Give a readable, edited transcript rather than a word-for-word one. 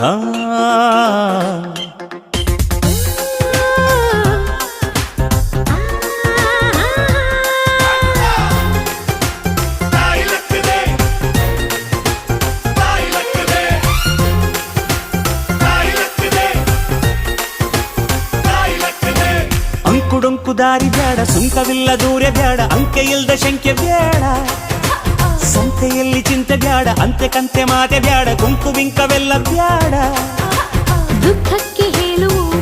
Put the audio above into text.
ಆ ಅಂಕುಡೊಂಕು ದಾರಿ ಬ್ಯಾಡ, ಸುಂಕವಿಲ್ಲ ದೂರ ಬ್ಯಾಡ, ಅಂಕೆ ಇಲ್ದ ಶಂಕೆ ಬ್ಯಾಡ, ಸಂತೆಯಲ್ಲಿ ಚಿಂತೆ ಬ್ಯಾಡ, ಅಂತೆ ಕಂತೆ ಮಾತೆ ಬ್ಯಾಡ, ಕುಂಕು ಬಿಂಕವೆಲ್ಲ ಬ್ಯಾಡ. ದುಃಖಕ್ಕೆ ಹೇಳುವ